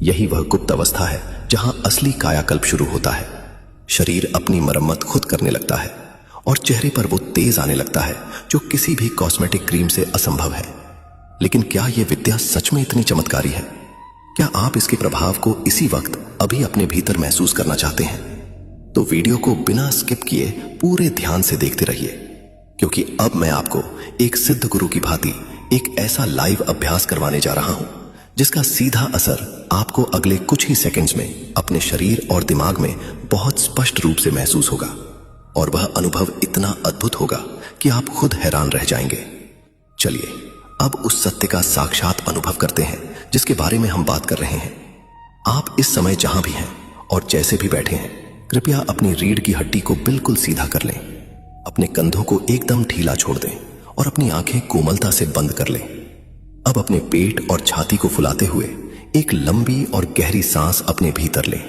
यही वह गुप्त अवस्था है जहां असली कायाकल्प शुरू होता है। शरीर अपनी मरम्मत खुद करने लगता है और चेहरे पर वो तेज आने लगता है जो किसी भी कॉस्मेटिक क्रीम से असंभव है। लेकिन क्या यह विद्या सच में इतनी चमत्कारी है? क्या आप इसके प्रभाव को इसी वक्त अभी अपने भीतर महसूस करना चाहते हैं? तो वीडियो को बिना स्किप किए पूरे ध्यान से देखते रहिए, क्योंकि अब मैं आपको एक सिद्ध गुरु की भांति एक ऐसा लाइव अभ्यास करवाने जा रहा हूं जिसका सीधा असर आपको अगले कुछ ही सेकंड्स में अपने शरीर और दिमाग में बहुत स्पष्ट रूप से महसूस होगा। और वह अनुभव इतना अद्भुत होगा कि आप खुद हैरान रह जाएंगे। चलिए अब उस सत्य का साक्षात अनुभव करते हैं जिसके बारे में हम बात कर रहे हैं। आप इस समय जहां भी हैं और जैसे भी बैठे हैं, कृपया अपनी रीढ़ की हड्डी को बिल्कुल सीधा कर लें। अपने कंधों को एकदम ढीला छोड़ दें और अपनी आंखें कोमलता से बंद कर लें। अब अपने पेट और छाती को फुलाते हुए एक लंबी और गहरी सांस अपने भीतर लें,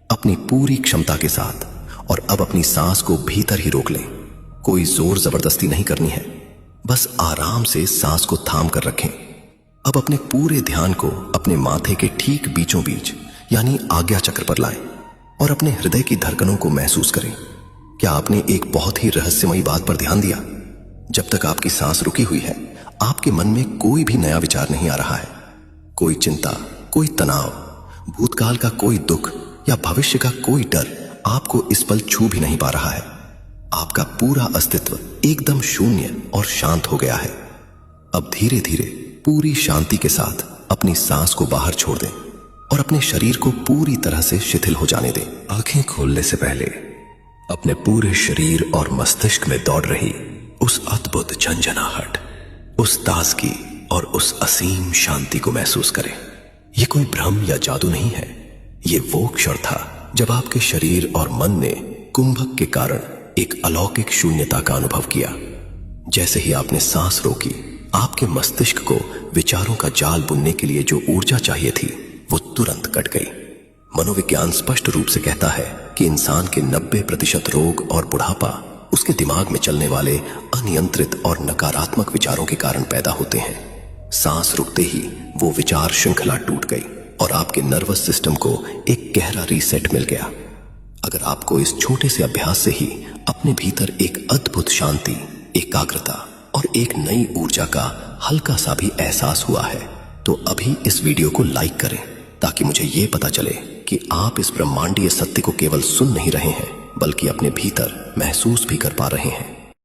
अपनी पूरी क्षमता के साथ। और अब अपनी सांस को भीतर ही रोक लें। कोई जोर जबरदस्ती नहीं करनी है, बस आराम से सांस को थाम कर रखें। अब अपने पूरे ध्यान को अपने माथे के ठीक बीचों बीच यानी आज्ञा चक्र पर लाएं और अपने हृदय की धड़कनों को महसूस करें। क्या आपने एक बहुत ही रहस्यमयी बात पर ध्यान दिया? जब तक आपकी सांस रुकी हुई है, आपके मन में कोई भी नया विचार नहीं आ रहा है। कोई चिंता, कोई तनाव, भूतकाल का कोई दुख या भविष्य का कोई डर आपको इस पल छू भी नहीं पा रहा है। आपका पूरा अस्तित्व एकदम शून्य और शांत हो गया है। अब धीरे धीरे पूरी शांति के साथ अपनी सांस को बाहर छोड़ दें और अपने शरीर को पूरी तरह से शिथिल हो जाने दें। आंखें खोलने से पहले अपने पूरे शरीर और मस्तिष्क में दौड़ रही उस अद्भुत झंझनाहट, उस ताजगी और उस असीम शांति को महसूस करें। यह कोई भ्रम या जादू नहीं है। ये वो क्षण था जब आपके शरीर और मन ने कुंभक के कारण एक अलौकिक शून्यता का अनुभव किया। जैसे ही आपने सांस रोकी, आपके मस्तिष्क को विचारों का जाल बुनने के लिए जो ऊर्जा चाहिए थी वो तुरंत कट गई। मनोविज्ञान स्पष्ट रूप से कहता है कि इंसान के 90% रोग और बुढ़ापा उसके दिमाग में चलने वाले अनियंत्रित और नकारात्मक विचारों के कारण पैदा होते हैं। सांस रुकते ही वो विचार श्रृंखला टूट गई और आपके नर्वस सिस्टम को एक गहरा रीसेट मिल गया। अगर आपको इस छोटे से अभ्यास से ही अपने भीतर एक अद्भुत शांति, एकाग्रता और एक नई ऊर्जा का हल्का सा भी एहसास हुआ है, तो अभी इस वीडियो को लाइक करें ताकि मुझे ये पता चले कि आप इस ब्रह्मांडीय सत्य को केवल सुन नहीं रहे हैं, बल्कि अपने भीतर महसूस भी कर पा रहे हैं।